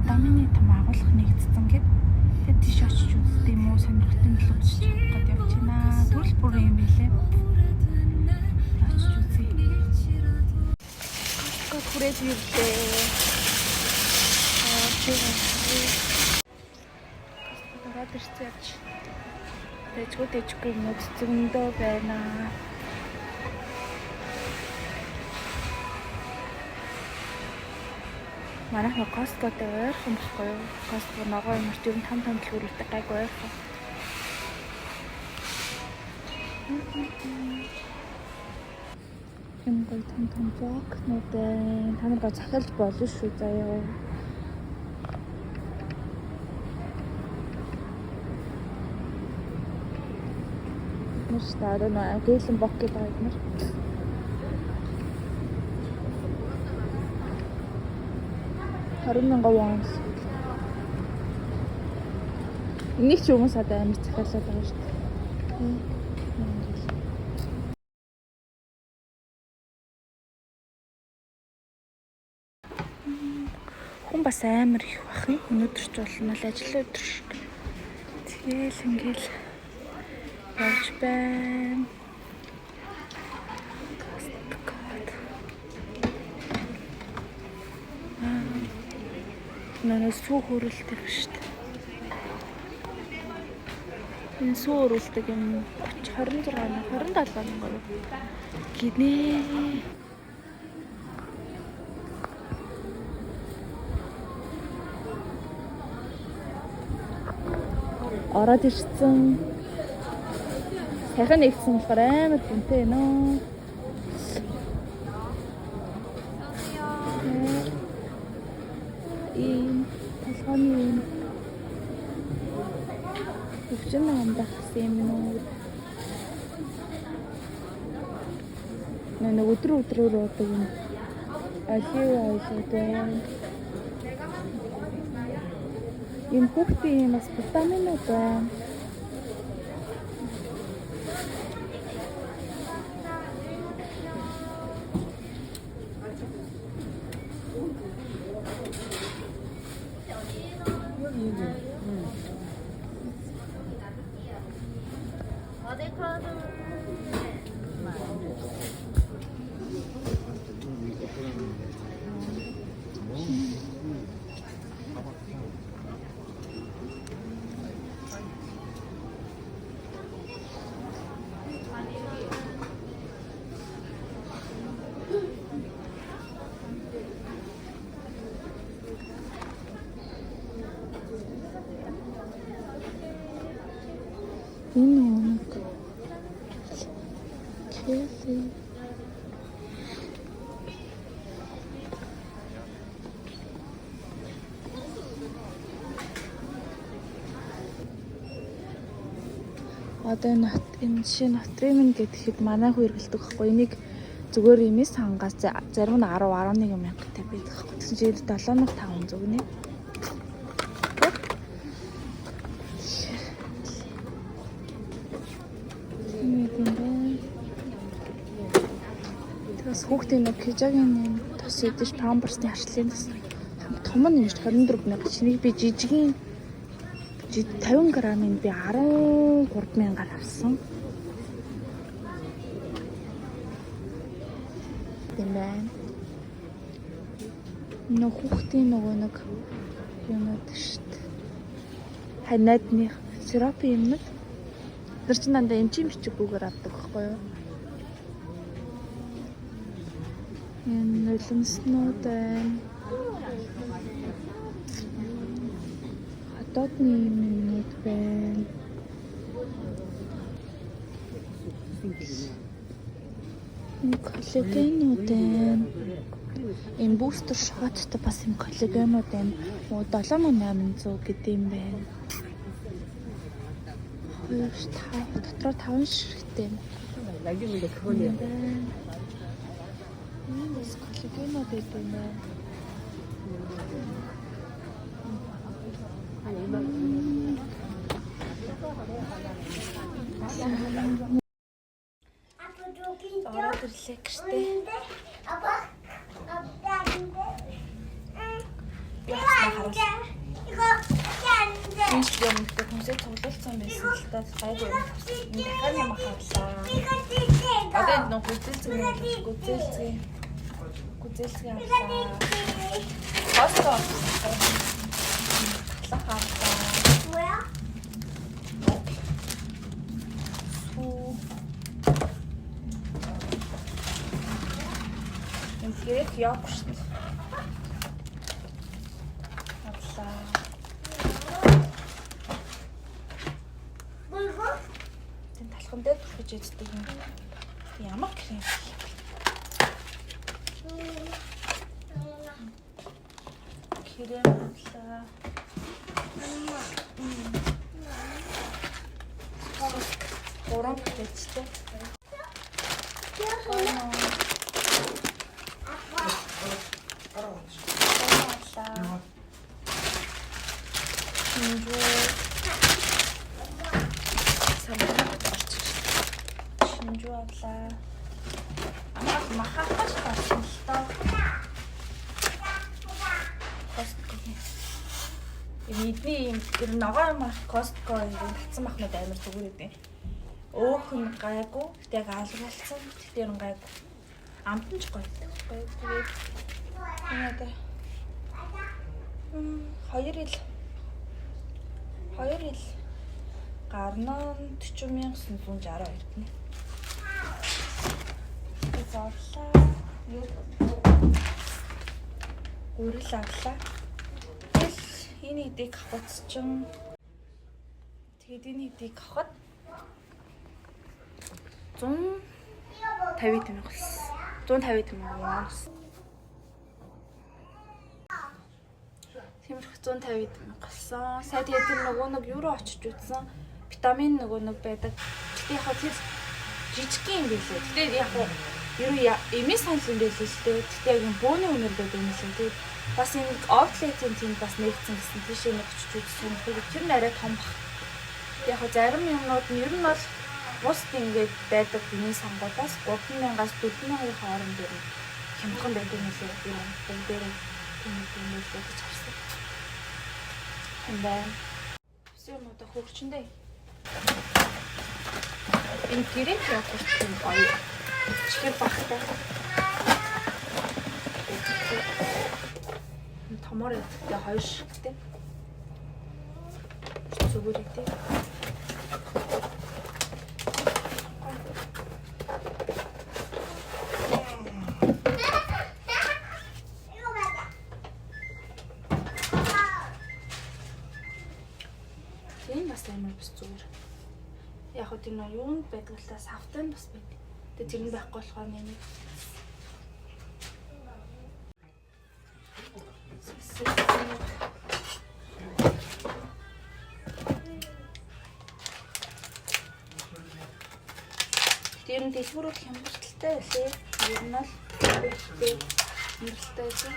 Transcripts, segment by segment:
витамины том агуулга нэгдсэн гэд тэгээд тийш очиж үзтээ юм уу сонирхолтой юм л үзэж чадаад явж байна. Төрөл бүрийн юм билээ. Очиж үзье. Кот хүрээд ирлээ. Ороод ирсэн яаж. Дэжгүй юмуд зөндөө байна. Манайх Costco-д ойрхон байхгүй юу? Costco ногоо юмш ер нь том дэлгүүрүүтэй гайгүй ойрхон. Энэ гой том бокнууд та нарыг захиалж болно шүү заяа. Мөрстараа нөө гэлэн бок гэдэг юм. 20,000 won. Энийг ч хүмүүс одоо амар захиалаад байгаа шүү дээ. Хүн бас амар их бах юм. Өнөөдөр ч болно л ажил өдөр шиг. Тэгэл ингээл явж байна. Нөө сүү хөрөлдөг шүү дээ. Энэ сүү хөрөлдөг юм 26 27 мянга гинэ. Ороод ирсэн. Сайхан нэгсэн болохоор амар гүнтэй байна уу. Толгойн өвчин амдах юм уу? Нэг өдрөөр уудаг юм. Алиу байна. Ийм хүүхдийн бас витаминууд байна. Энэ Кэфе. Одоо энэ шинэ Натрим гэхэд манай хүү эргэлдэг байхгүй. Энийг зүгээр юмээс хангаас зарим нь 10-11 мянгатай байдаг байхгүй. Тэгсэн чинь 7500 гинэ. Хүүхдийн нэг хижаагийн тос идэж памперсны харшлын тос том нь 24,000 чиний би жижигийн 50 грамын би 13,000-аар авсан. Тийм байна. Нэг хүүхдийн нэг юмуд шүү дээ. Ханадны сиропын юмнууд. Тэр чинь дандаа эмчийн бичгүүгээр авдаг байхгүй юу? Энэ нулимснууд байна. Хатодны юмнууд байна. Энэ коллагенууд байна. Энэ бустер шоколадтай бас юм коллагенууд байна. 7800 гэдэг юм байна. 2 5 дотроо 5 ширхтээ юм. Лагимыг хөөе. Бас коллагенууд байна. Ороод ирлээ гэжтэй. Яхаа харуул. Шинжлэх ухааны хүмүүсээ цуглуулсан байсан л та гайгүй юм. Энэ дахиад юм харлаа. Одоо энэ нөх гүзэлцэг авлаа. Хосто. Харлаа. Гэрэг явах шүү дээ. Авлаа. Тэн талхан дээр бүрхэж иддэг юм. Ямар крем бэ? Крем авлаа. Гурван пакеттэй. Шинжүү авлаа. Амаас махахаш болсон л тоо. Косткогийн. Эдний юм тэр ногоо мах Костко юм татсан махнууд амар зүгээр үү. Өөх нь гайгүй, тэг алгалцсан. Тэр нь гайгүй. Амт нь ч гоё. Тэгээд энэ 2 ил гарна 40,962 гэнэ. Завлаа. Үрэл авлаа. Энэ эдийг авахчсан. Тэгээд энэ эдийг авахд 150 төгрөг болсон. 150 төгрөг болсон. Тиймэрхүү 150 төгрөг болсон. Сая тэгээд тэр нөгөө нэг юу руу очиж утсан витамин нөгөө нэг байдаг. Гэтэ яг тэр жижиг юм билээ. Тэгээд яг юу эмээ санал юм билээ л дээ. Гэтэ яг бөөний үнэр байдаг юм шиг. Тэгээд бас энэ овтлетийн тийм бас нэгдсэн гэсэн тийш нэг очиж үзсэн. Тэр нь арай том баг. Яг зарим юмнууд нь ер нь бол бусд ингээд байдаг миний сонгоодоос 3,000-аас 4,000 хооронд ер нь хямдхан байдаг юм лээ. Ер нь бүгдээрээ тийм юм лээ гэж харсан. Хэмбэ. Все мото хөгчөндөө. Энэ гэрээ явах юм гоё. Чихэр багтай. Томор ихтэй хоёр шигтэй. Зүгээр ихтэй. Тийм бас амар бас зүгээр. Яг хөө тийм юунд байдаг л та савтай бас байдаг. Тэгээ тэр нь байхгүй болохоор нэмээ. Тэр нь дэлгүүрүүл хямдтай байлээ. Ер нь л хөлтэй хямдтай байсан.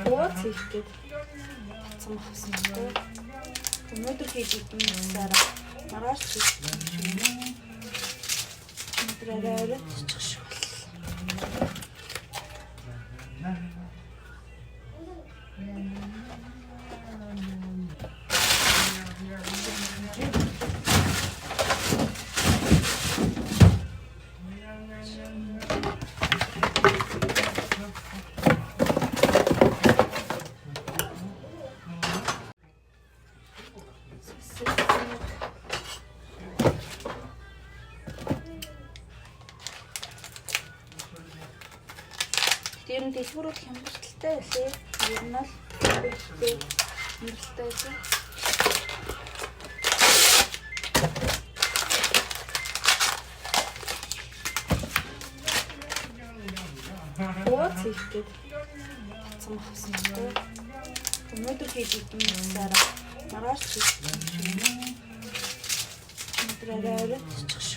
What is it? Some husband. The motor is in Sarah. Marаш. Трараа чигш. Тэр нь дэлгүүрүүл хямдтай байлээ. Ер нь л хөлтэй хямдтай байсан. What is it? Some husband. The motor is in Sarah. Marаш. Трараа чигш.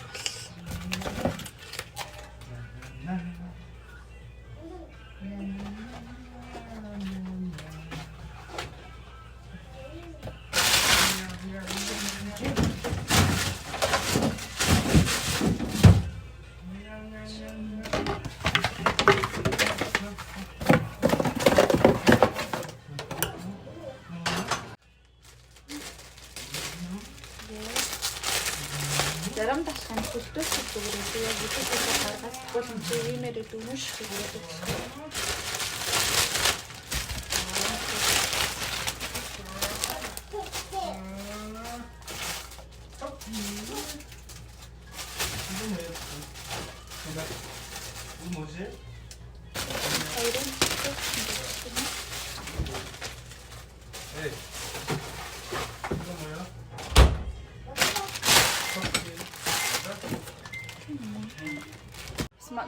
заримдаа хань хөлтөөс зүгээр яг бүтээгдэхүүн гаргаад тэгвэл энэ иймэрэ дүнш хийгээд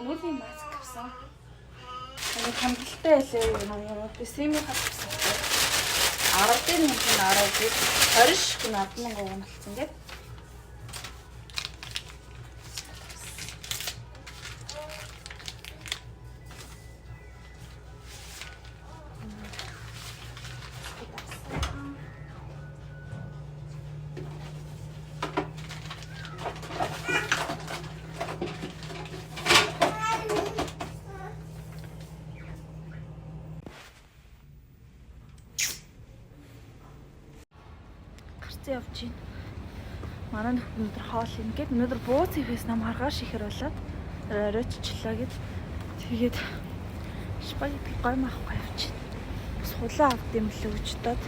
нүрийн маск авсан. Энэ хамталтай байлээ. Би сими хатсан. 10 дээр нэг нь 10 гээд 20 шиг нь 10,000 гонолцсон гээд. Явж байна. Манай нөхд өнөдөр хоол ингээд өнөдөр бууз ихээс нам харгаш ихэр болоод оройчлаа гэд. Тэгээд спагетти гой маахгүй явж байна. Сулаа авд юм лөө өчтөд.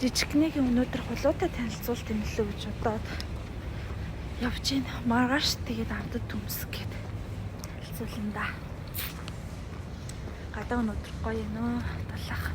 Жижигнэг өнөдөр хулуутай танилцуулт юм лөө гэж бодоод явж байна. Маргааш тэгээд амтд төмс гэд танилцуулна да. Гадаа өнөдөр гоё нөө талах.